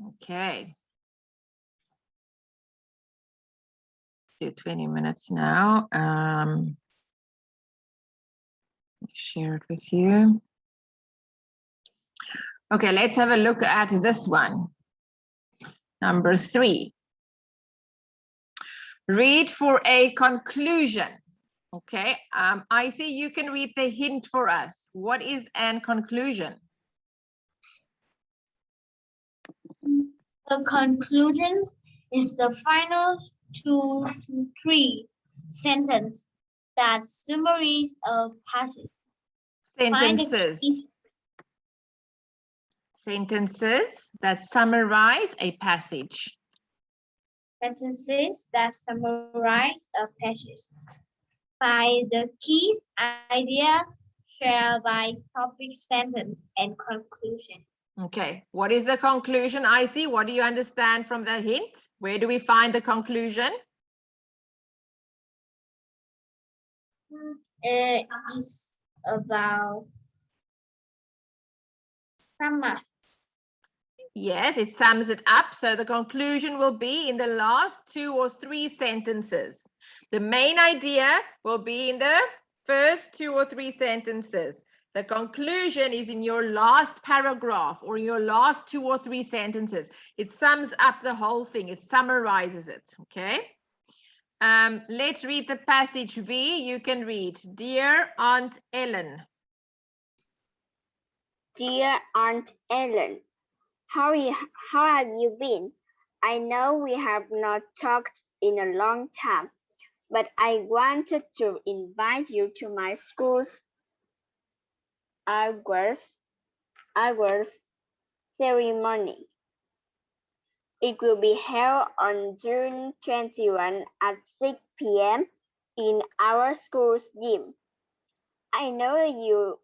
Okay. Do 20 minutes now. Share it with you. Okay, let's have a look at this one. Number 3. Read for a conclusion. Okay, I see you can read the hint for us. What is an conclusion? The conclusion is the final 2 to 3 sentence that summarizes a passage. Sentences. Sentences that summarize a passage. Sentences that summarize a passage. By the key idea shared by topic, sentence, and conclusion. Okay, what is the conclusion, Icy? What do you understand from the hint? Where do we find the conclusion? It is about summer. Yes, it sums it up. So the conclusion will be in the last 2 or 3 sentences. The main idea will be in the first 2 or 3 sentences. The conclusion is in your last paragraph or your last 2 or 3 sentences. It sums up the whole thing. It summarizes it. Okay. Let's read the passage. V, you can read. Dear Aunt Ellen. Dear Aunt Ellen, how have you been? I know we have not talked in a long time, but I wanted to invite you to my school's awards ceremony. It will be held on June 21 at 6 p.m. in our school's gym. I know you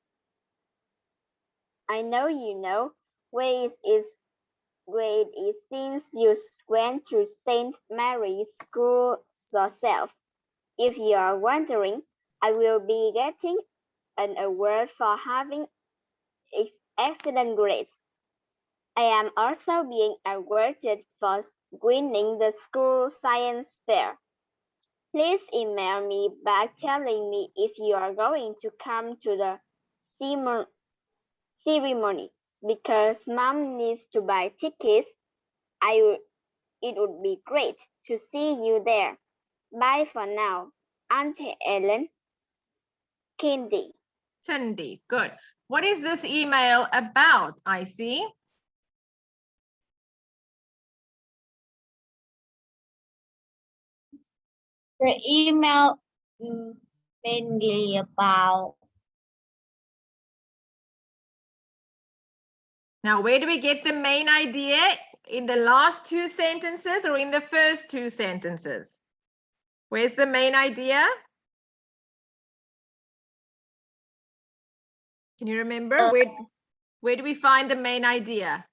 know where it is since you went to St. Mary's School yourself. If you are wondering, I will be getting an award for having excellent grades. I am also being awarded for winning the school science fair. Please email me back telling me if you are going to come to the ceremony because Mom needs to buy tickets. It would be great to see you there. Bye for now. Auntie Ellen. Cindy. Cindy, good. What is this email about, Icy? The email mainly about. Now, where do we get the main idea? In the last 2 sentences or in the first 2 sentences? Where's the main idea? Can you remember? Where do we find the main idea?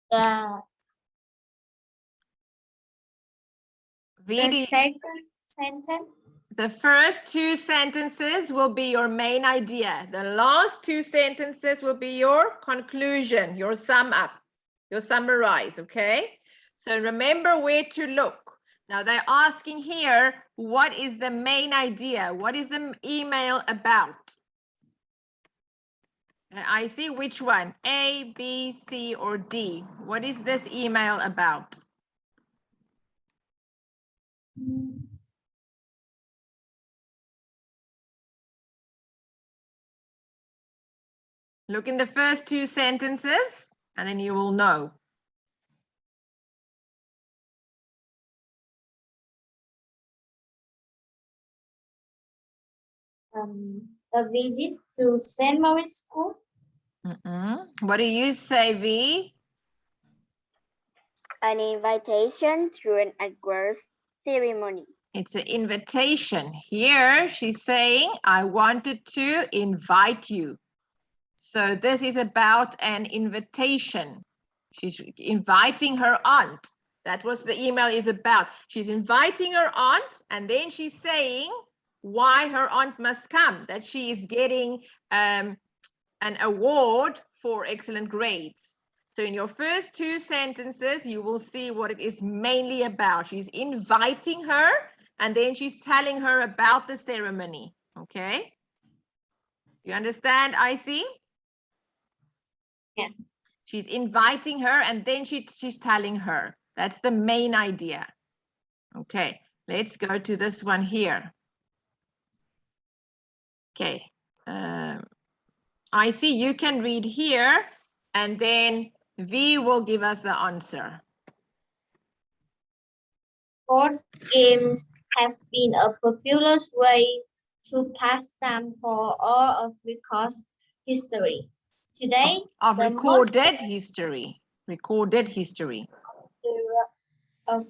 The second sentence. The first 2 sentences will be your main idea. The last 2 sentences will be your conclusion, your sum up, your summarize, okay? So remember where to look. Now they're asking here, what is the main idea? What is the email about? I see which one, A, B, C, or D. What is this email about? Look in the first 2 sentences, and then you will know. A visit to St. Mary's School. What do you say, V? An invitation to an awards ceremony. It's an invitation. Here she's saying, I wanted to invite you. So this is about an invitation. She's inviting her aunt. That was the email is about. She's inviting her aunt, and then she's saying why her aunt must come, that she is getting an award for excellent grades. So in your first two sentences, you will see what it is mainly about. She's inviting her, and then she's telling her about the ceremony. Okay? You understand, Icy? Yeah. She's inviting her, and then she's telling her. That's the main idea. Okay, let's go to this one here. Okay. Icy, you can read here, and then V will give us the answer. Board games have been a popular way to pass time for all of record's history. Today, Of the recorded history. Recorded history. of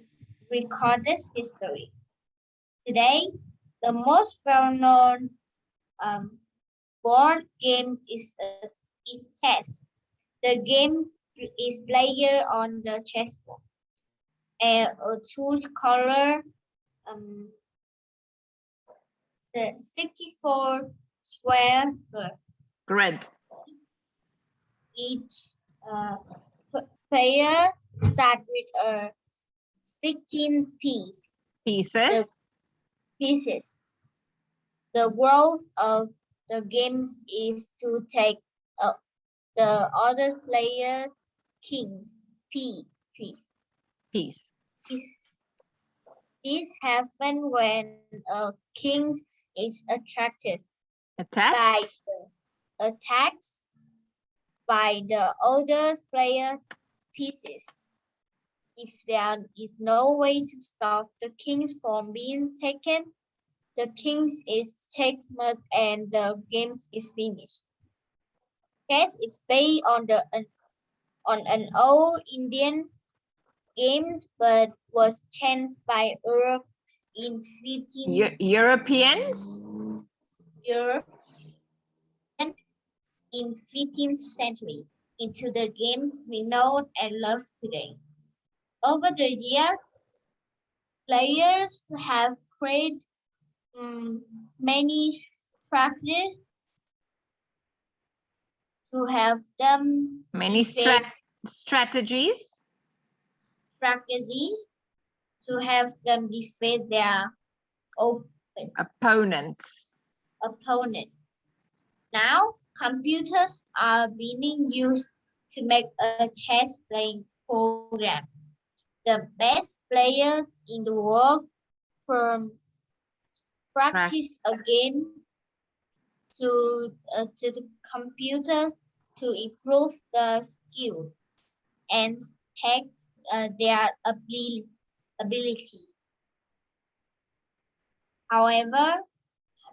recorded history. Today, the most well-known board game is chess. The game is played on the chessboard. And choose color the 64 square Grid. Each player start with a 16 Pieces. pieces. The goal of the games is to take the other player king's piece. This happens when a king is attacked by the other player pieces. If there is no way to stop the king from being taken, the king is taken and the game is finished. Chess is based on an old Indian games, but was changed by Europe in 15 Europeans? Europe in 15th century into the games we know and love today. Over the years, players have created many strategies to have them strategies to have them defeat their opponents. Now, computers are being used to make a chess playing program. The best players in the world practice again to the computers to improve the skill and test their ability. However,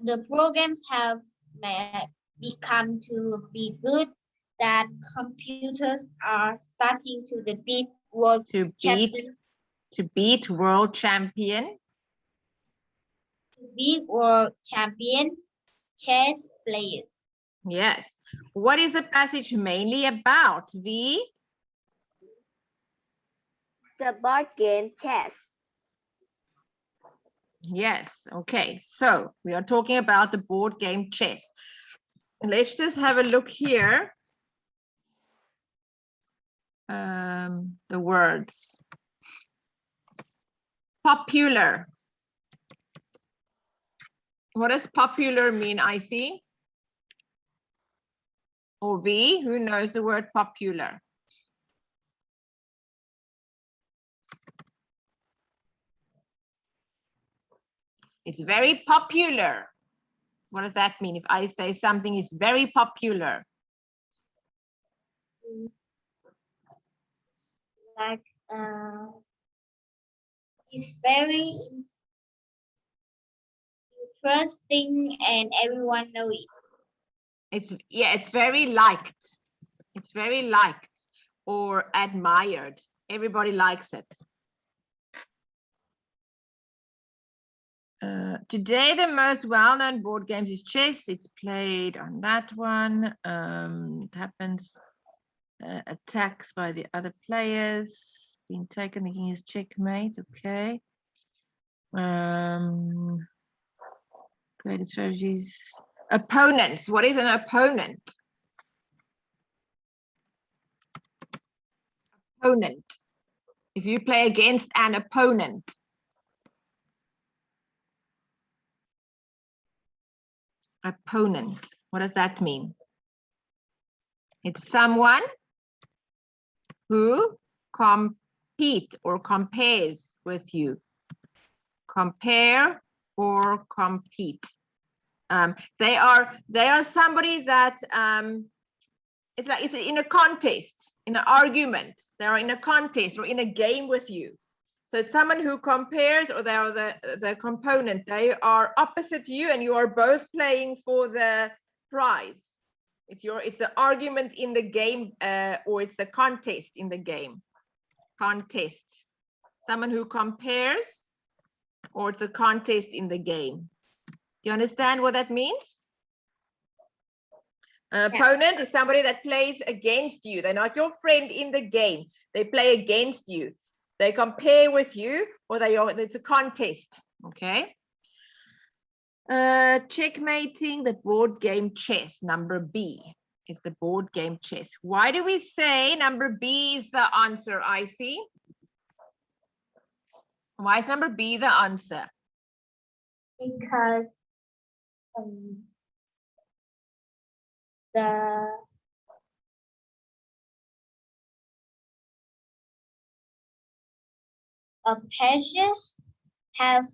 the programs have become to be good that computers are starting to beat world champion. To beat world champion chess players. Yes. What is the passage mainly about, V? The board game chess. Yes, okay. So we are talking about the board game chess. Let's just have a look here. The words. Popular. What does popular mean, Icy? Or V, who knows the word popular? It's very popular. What does that mean if I say something is very popular? Like it's very interesting and everyone knows it. It's very liked. It's very liked or admired. Everybody likes it. Today, the most well-known board games is chess. It's played on that one. It happens. Attacks by the other players. Being taken, the king is checkmate. Okay. Created strategies. Opponents. What is an opponent? opponent. If you play against an opponent. Opponent, what does that mean? It's someone who compete or compares with you. Compare or compete. They are somebody that it's like it's in a contest, in an argument. They are in a contest or in a game with you. So it's someone who compares, or they are the component. They are opposite you, and you are both playing for the prize. It's the argument in the game, or it's the contest in the game. Contest. Someone who compares, or it's a contest in the game. Do you understand what that means? An opponent is somebody that plays against you. They're not your friend in the game. They play against you. They compare with you, or it's a contest. Okay. Checkmating, the board game chess. Number B is the board game chess. Why do we say number B is the answer, Icy? Why is number B the answer? Because the pages have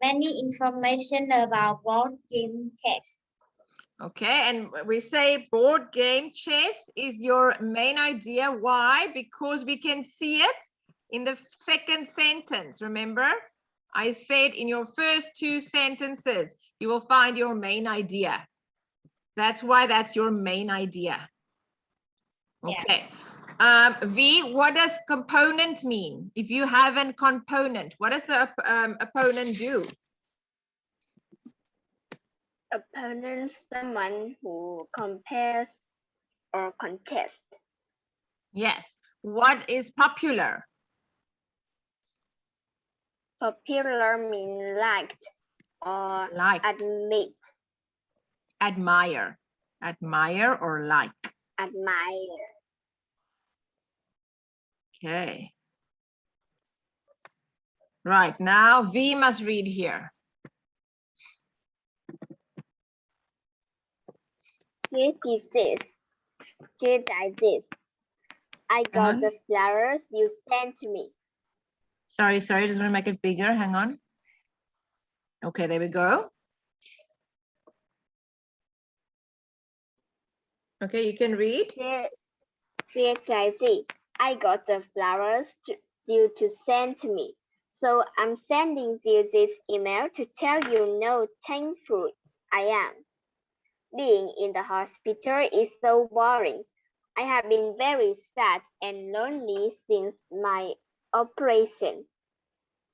many information about board game chess. Okay, and we say board game chess is your main idea. Why? Because we can see it in the second sentence. Remember, I said in your first two sentences, you will find your main idea. That's why that's your main idea. Okay. Yeah. V, what does component mean? If you have a component, what does the opponent do? Opponent, someone who compares or contest. Yes. What is popular? Popular means liked or admit. Admire. Admire or like. Admire. Okay. Right, now V must read here. Did I got the flowers you sent to me. Sorry, just want to make it bigger. Hang on. Okay, there we go. Okay, you can read. Dear Daisy, I got the flowers you to send to me. So I'm sending you this email to tell you how thankful I am. Being in the hospital is so boring. I have been very sad and lonely since my operation.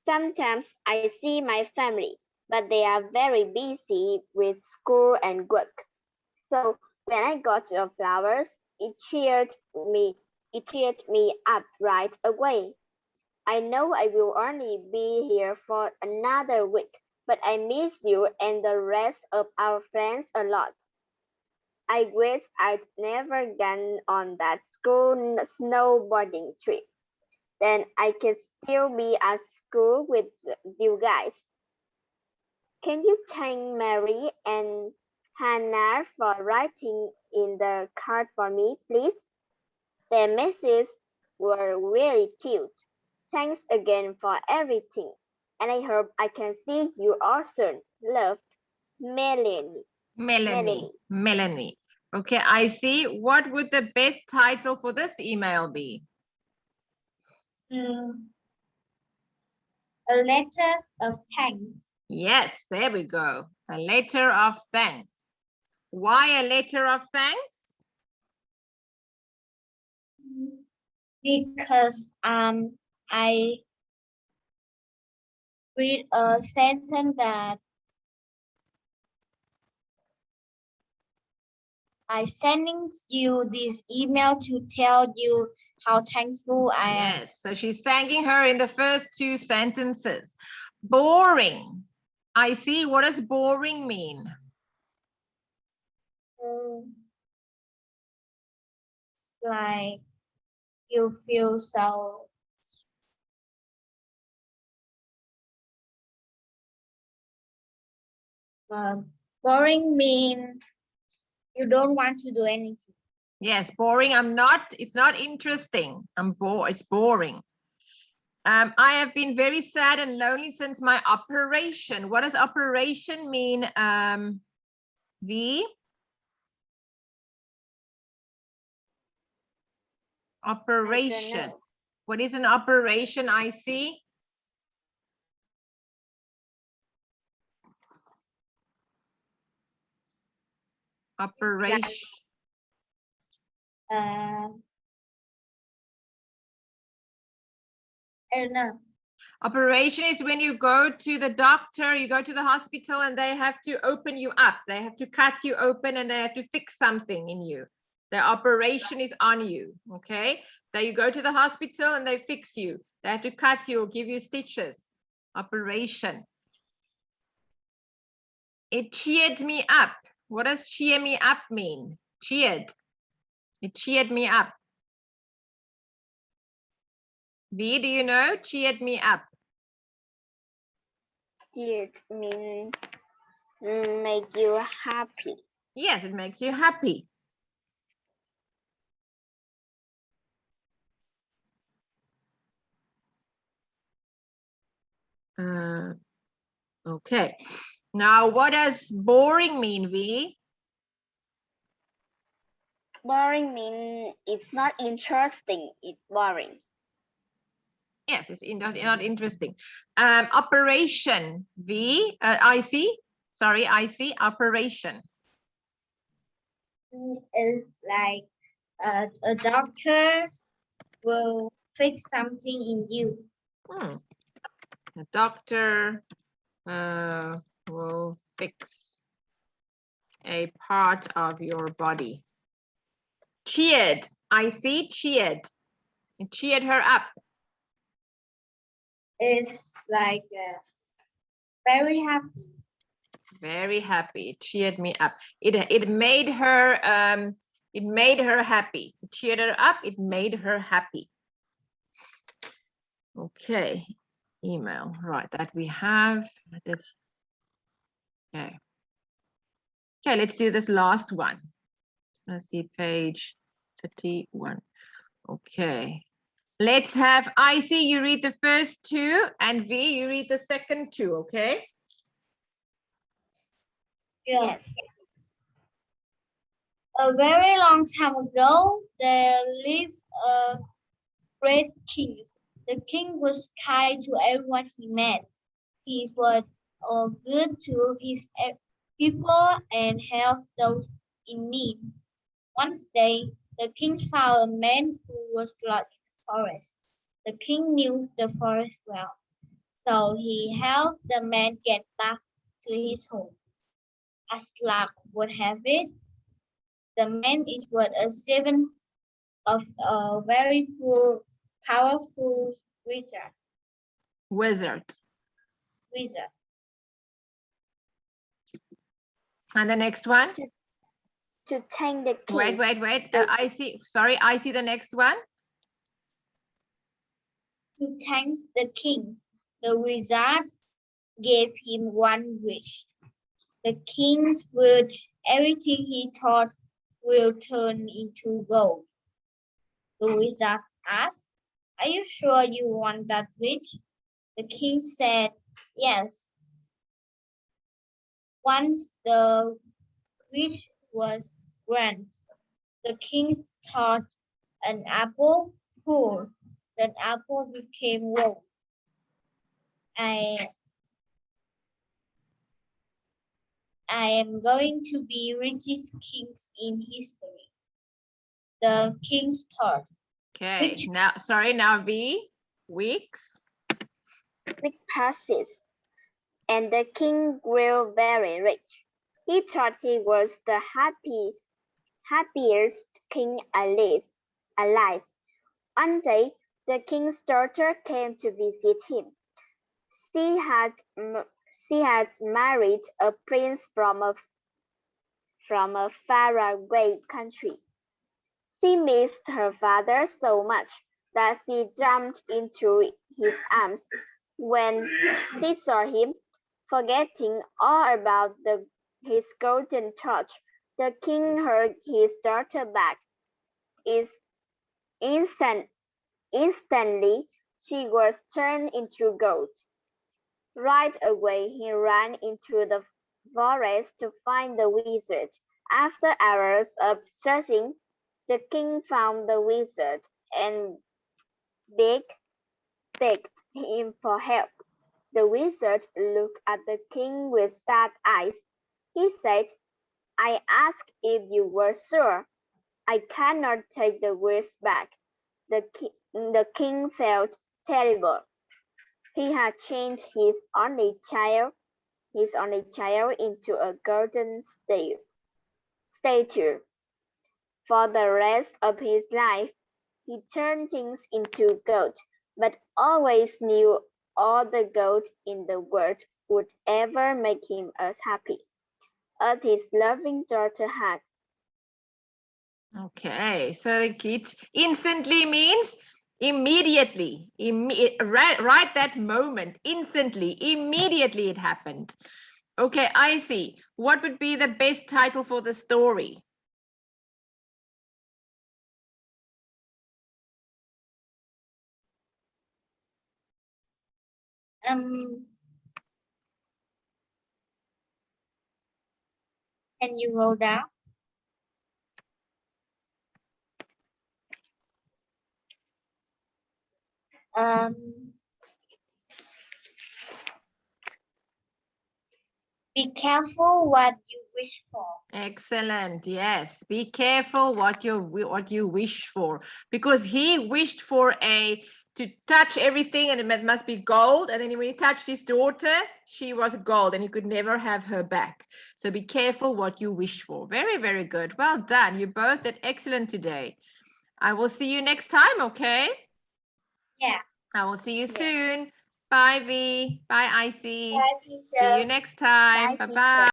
Sometimes I see my family, but they are very busy with school and work. So when I got your flowers, it cheered me up right away. I know I will only be here for another week, but I miss you and the rest of our friends a lot. I wish I'd never gone on that school snowboarding trip. Then I could still be at school with you guys. Can you thank Mary and Hannah for writing in the card for me, please? Their messages were really cute. Thanks again for everything. And I hope I can see you all soon. Love, Melanie. Melanie. Okay, I see. What would the best title for this email be? A letter of thanks. Yes, there we go. A letter of thanks. Why a letter of thanks? Because I read a sentence that I sending you this email to tell you how thankful I am. Yes, so she's thanking her in the first two sentences. Boring. I see. What does boring mean? Like You feel so boring means you don't want to do anything. Yes, boring. I'm not, it's not interesting. I'm bored. It's boring. I have been very sad and lonely since my operation. What does operation mean? V? Operation. What is an operation, icy? Operation. I don't know. Operation is when you go to the doctor, you go to the hospital and they have to open you up. They have to cut you open and they have to fix something in you. The operation is on you, okay? So you go to the hospital and they fix you. They have to cut you or give you stitches. Operation. It cheered me up. What does cheer me up mean? Cheered. It cheered me up. V, do you know? Cheered me up. It means make you happy. Yes, it makes you happy. Okay. Now, what does boring mean, V? Boring means it's not interesting. It's boring. Yes, it's not interesting. Operation, V, icy. Sorry, icy, operation. Is like a doctor will fix something in you. The doctor will fix a part of your body. Cheered, icy, cheered. It cheered her up. It's like very happy. Very happy. It cheered me up. It made her happy. It cheered her up. It made her happy. Okay. Email. Right. That we have. Okay. Okay. Let's do this last one. Let's see page 31. Okay. Let's have Icy. You read the first two, and V. You read the second two. Okay. Yeah. A very long time ago, there lived a great king. The king was kind to everyone he met. He was good to his people and helped those in need. One day, the king found a man who was lost in the forest. The king knew the forest well, so he helped the man get back to his home. As luck would have it, the man is worth a seventh of a very powerful wizard. And the next one. To thank the king. Wait. I see. Sorry, I see the next one. To thank the king, the wizard gave him one wish. The king's wish, everything he thought will turn into gold. The wizard asked, "Are you sure you want that wish?" The king said, "Yes." Once the wish was granted, the king thought an apple poor. Then apple became gold. I am going to be richest king in history. The king's thought. Okay. Now V. Weeks. Week passes, and the king grew very rich. He thought he was the happiest king alive. One day, the king's daughter came to visit him. She had married a prince from a faraway country. She missed her father so much that she jumped into his arms. When she saw him, forgetting all about his golden torch, the king heard his daughter back. Instantly, she was turned into gold. Right away, he ran into the forest to find the wizard. After hours of searching, the king found the wizard and begged him for help. The wizard looked at the king with sad eyes. He said, I asked if you were sure. I cannot take the words back. The king felt terrible. He had changed his only child into a golden statue. For the rest of his life, he turned things into gold, but always knew all the gold in the world would ever make him as happy as his loving daughter had. Okay, so it instantly means immediately, right that moment, instantly, immediately it happened. Okay, I see. What would be the best title for the story? Can you go down? Be careful what you wish for. Excellent. Yes, be careful what you wish for, because he wished for to touch everything and it must be gold, and then when he touched his daughter, she was gold and he could never have her back. So be careful what you wish for. Very, very good. Well done. You both did excellent today. I will see you next time, okay? Yeah. I will see you soon. Bye, V. Bye, Icy. Bye, teacher. See you next time. Bye, Bye-bye.